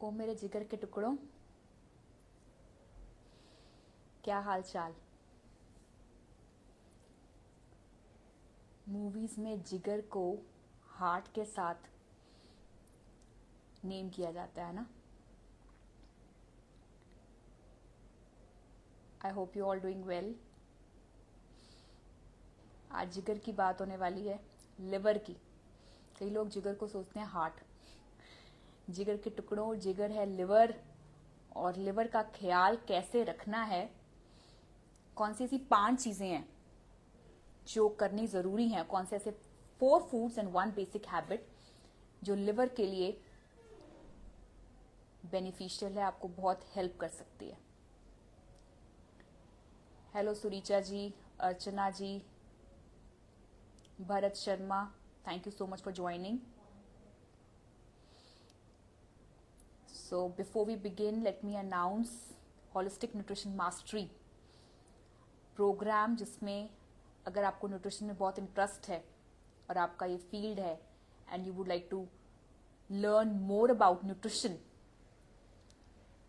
ओ मेरे जिगर के टुकड़ों, क्या हाल चाल। मूवीज में जिगर को हार्ट के साथ नेम किया जाता है ना। I hope you all doing well. आज जिगर की बात होने वाली है, लिवर की। कई लोग जिगर को सोचते हैं हार्ट। जिगर के टुकड़ों, जिगर है लिवर, और लिवर का ख्याल कैसे रखना है, कौन सी ऐसी 5 चीजें हैं जो करनी जरूरी हैं, कौन से ऐसे 4 फूड्स एंड 1 बेसिक हैबिट जो लिवर के लिए बेनिफिशियल है, आपको बहुत हेल्प कर सकती है। Hello Suricha ji, Archana ji, Bharat Sharma, thank you so much for joining. So before we begin, let me announce Holistic Nutrition Mastery programme, जिसमें अगर आपको न्यूट्रिशन में बहुत इंटरेस्ट है और आपका ये फील्ड है and you would like to learn more about nutrition,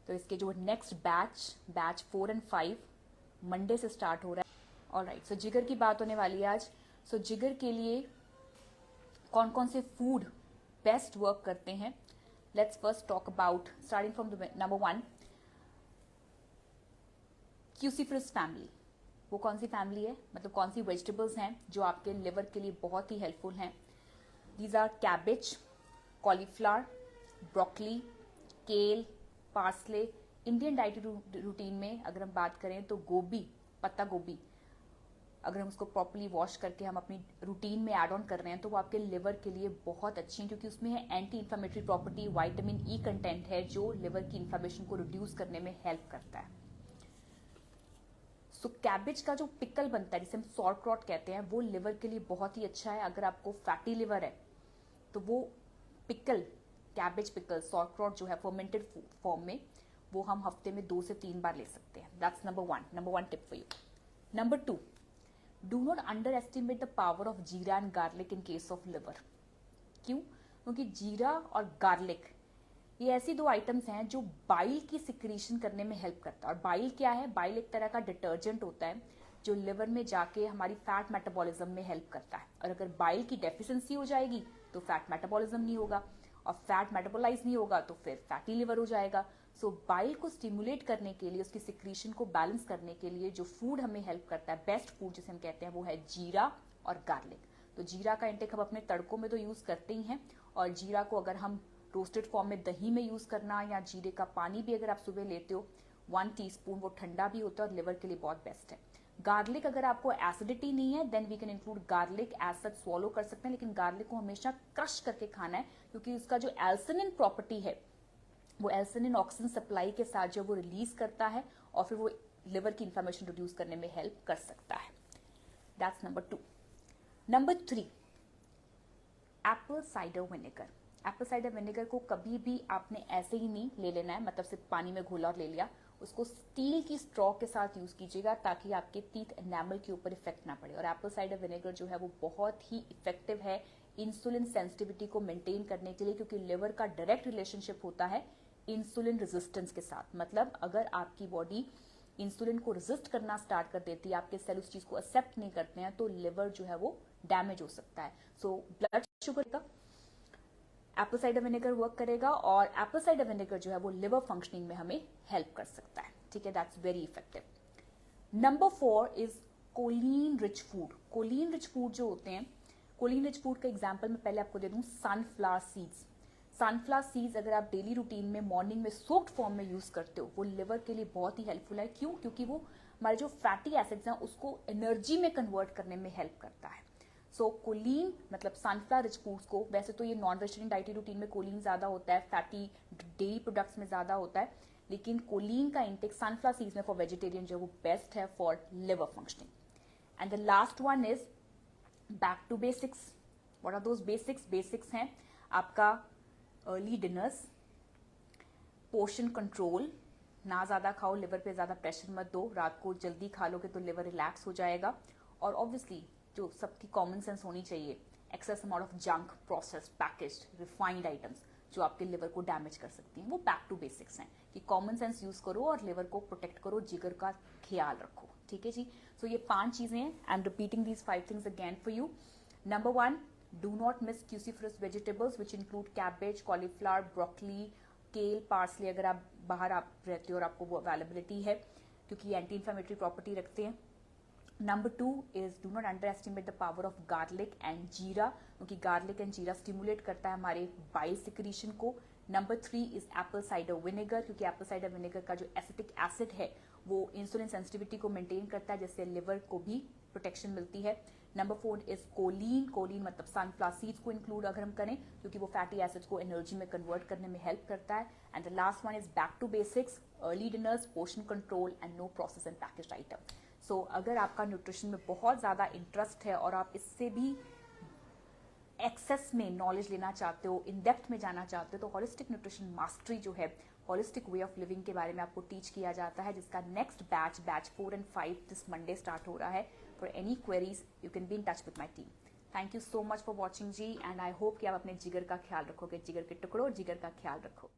तो इसके जो नेक्स्ट बैच 4 and 5 मंडे से स्टार्ट हो रहा है। ऑलराइट, सो जिगर की बात होने वाली है आज। सो जिगर के लिए कौन कौन से फूड बेस्ट वर्क करते हैं, let's first talk about starting from the number 1, cruciferous family. वो कौन सी फैमिली है, मतलब कौन सी वेजिटेबल्स हैं जो आपके लिवर के लिए बहुत ही हेल्पफुल हैं। These are cabbage, cauliflower, broccoli, kale, parsley. Indian dietary routine में अगर हम बात करें तो गोभी, पत्ता गोभी, अगर हम उसको प्रॉपर्ली वॉश करके हम अपनी रूटीन में ऐड ऑन कर रहे हैं तो वो आपके लिवर के लिए बहुत अच्छी है, क्योंकि उसमें है anti inflammatory property, vitamin E content है जो लिवर की इन्फ्लेमेशन को रिड्यूस करने में हेल्प करता है। सो कैबेज का जो पिकल बनता है, जिसे हम सॉर्क्रॉट कहते हैं, वो लिवर के लिए बहुत ही अच्छा है। अगर आपको फैटी लिवर है तो वो पिकल, कैबेज पिकल, सॉर्क्रॉट जो है फर्मेंटेड फॉर्म में, वो हम हफ्ते में 2 से 3 बार ले सकते हैं। That's number one tip for you. Number 2, do not underestimate the power of jeera and garlic in case of liver. क्यों? क्योंकि जीरा और गार्लिक ये ऐसी 2 आइटम्स हैं जो बाइल की सिक्रीशन करने में हेल्प करता है। और बाइल क्या है? बाइल एक तरह का डिटर्जेंट होता है जो लिवर में जाके हमारी फैट मेटाबॉलिज्म में हेल्प करता है। और अगर बाइल की डेफिशिएंसी हो जाएगी तो फैट मेटाबॉलिज्म नहीं होगा, और फैट मेटाबोलाइज नहीं होगा तो फिर फैटी लिवर हो जाएगा। सो बाइल को स्टिमुलेट करने के लिए, उसकी सिक्रीशन को बैलेंस करने के लिए जो फूड हमें हेल्प करता है, बेस्ट फूड जिसे हम कहते हैं, वो है जीरा और गार्लिक। तो जीरा का इंटेक हम अपने तड़कों में तो यूज करते ही हैं, और जीरा को अगर हम रोस्टेड फॉर्म में दही में यूज करना, या जीरे का पानी भी अगर आप सुबह लेते हो 1 टीस्पून, वो ठंडा भी होता है और लिवर के लिए बहुत बेस्ट है। गार्लिक, अगर आपको एसिडिटी नहीं है then we can include garlic, as such swallow कर सकते हैं, लेकिन गार्लिक को हमेशा क्रश करके खाना है, क्योंकि उसका जो एल्सनिन प्रॉपर्टी है, वो एल्सनिन ऑक्सीजन सप्लाई के साथ जो वो रिलीज करता है और फिर वो लिवर की इन्फ्लेमेशन रिड्यूस करने में हेल्प कर सकता है। That's number 2। Number 3, Apple cider vinegar. Apple cider vinegar को कभी भी आपने ऐसे ही नहीं ले लेना है, मतलब सिर्फ पानी में घोला और ले लिया। उसको स्टील की स्ट्रॉ के साथ यूज कीजिएगा ताकि आपके टीथ एनामल के ऊपर इफेक्ट ना पड़े। और एप्पल साइडर विनेगर जो है वो बहुत ही इफेक्टिव है इंसुलिन सेंसिटिविटी को मेंटेन करने के लिए, क्योंकि लिवर का डायरेक्ट रिलेशनशिप होता है इंसुलिन रेजिस्टेंस के साथ। मतलब अगर आपकी बॉडी इंसुलिन को रेजिस्ट करना स्टार्ट कर देती है, आपके सेल उस चीज को एक्सेप्ट नहीं करते हैं, तो लिवर जो है वो डैमेज हो सकता है। सो ब्लड शुगर का एप्पल साइडर विनेगर वर्क करेगा, और एप्पल साइडर विनेगर जो है वो लिवर फंक्शनिंग में हमें हेल्प कर सकता है। ठीक है, that's very effective. Number 4 is choline rich food. Choline rich food जो होते हैं, कोलिन रिच फूड का एग्जांपल मैं पहले आपको दे दूं, सनफ्लावर सीड्स। सनफ्लावर सीड्स अगर आप डेली रूटीन में मॉर्निंग में सोक्ड फॉर्म में यूज करते हो, वो लिवर के लिए बहुत ही हेल्पफुल है। क्यों? क्योंकि वो हमारे जो फैटी एसिड्स हैं उसको एनर्जी में कन्वर्ट करने में हेल्प करता है। सो कोलिन मतलब सनफ्लावर रिच फूड्स को, वैसे तो ये नॉन वेजिटेरियन डाइटरी रूटीन में कोलिन ज्यादा होता है, फैटी डेयरी प्रोडक्ट्स में ज्यादा होता है, लेकिन कोलिन का इंटेक सनफ्लावर सीड्स में फॉर वेजिटेरियन जो वो बेस्ट है for liver functioning. And the last one is back to basics. What are those basics? Basics हैं आपका अर्ली डिनर्स, पोर्शन कंट्रोल, ना ज्यादा खाओ, लिवर पे ज्यादा प्रेशर मत दो, रात को जल्दी खा लोगे तो लिवर रिलैक्स हो जाएगा। और ऑब्वियसली जो सबकी कॉमन सेंस होनी चाहिए, excess amount of junk, processed, packaged, refined items, जो आपके लिवर को डैमेज कर सकती हैं। वो बैक टू बेसिक्स हैं कि कॉमन सेंस यूज करो और लिवर को प्रोटेक्ट करो, जिगर का ख्याल रखो। ठीक है जी। सो ये 5 चीजें हैं। I am repeating these 5 things again for you. Number 1, do not miss cruciferous vegetables which include cabbage, cauliflower, broccoli, kale, parsley। अगर आप बाहर आप रहते हो और आपको वो अवेलेबिलिटी है, क्योंकि एंटी इन्फ्लेमेटरी प्रॉपर्टी रखते हैं। Number 2 is do not underestimate the power of garlic and जीरा, क्योंकि गार्लिक एंड जीरा स्टिमुलेट करता है हमारे बाइल सिक्रीशन को। Number 3 is Apple cider vinegar, क्योंकि एप्पल साइडर विनेगर का जो एसिटिक एसिड है वो इंसुलिन सेंसिटिविटी को मेंटेन करता है, जिससे लिवर को भी प्रोटेक्शन मिलती है। Number 4 is choline. कोलीन मतलब सनफ्लावर सीड्स को इंक्लूड अगर हम करें, क्योंकि वो फैटी एसिड्स को एनर्जी में कन्वर्ट करने में हेल्प करता है। And the last one is back to basics, early dinners, portion control and no process and packaged item. सो अगर आपका न्यूट्रिशन में बहुत ज़्यादा इंटरेस्ट है और आप इससे भी एक्सेस में नॉलेज लेना चाहते हो, इन डेप्थ में जाना चाहते हो, तो होलिस्टिक न्यूट्रिशन मास्टरी जो है, होलिस्टिक वे ऑफ लिविंग के बारे में आपको टीच किया जाता है, जिसका next batch 4 and 5 this Monday start हो रहा है। For any queries you can be in touch with my team. Thank you so much for watching जी, एंड आई होप कि आप अपने जिगर का ख्याल रखोगे, जिगर के टुकड़ों, जिगर का ख्याल रखो।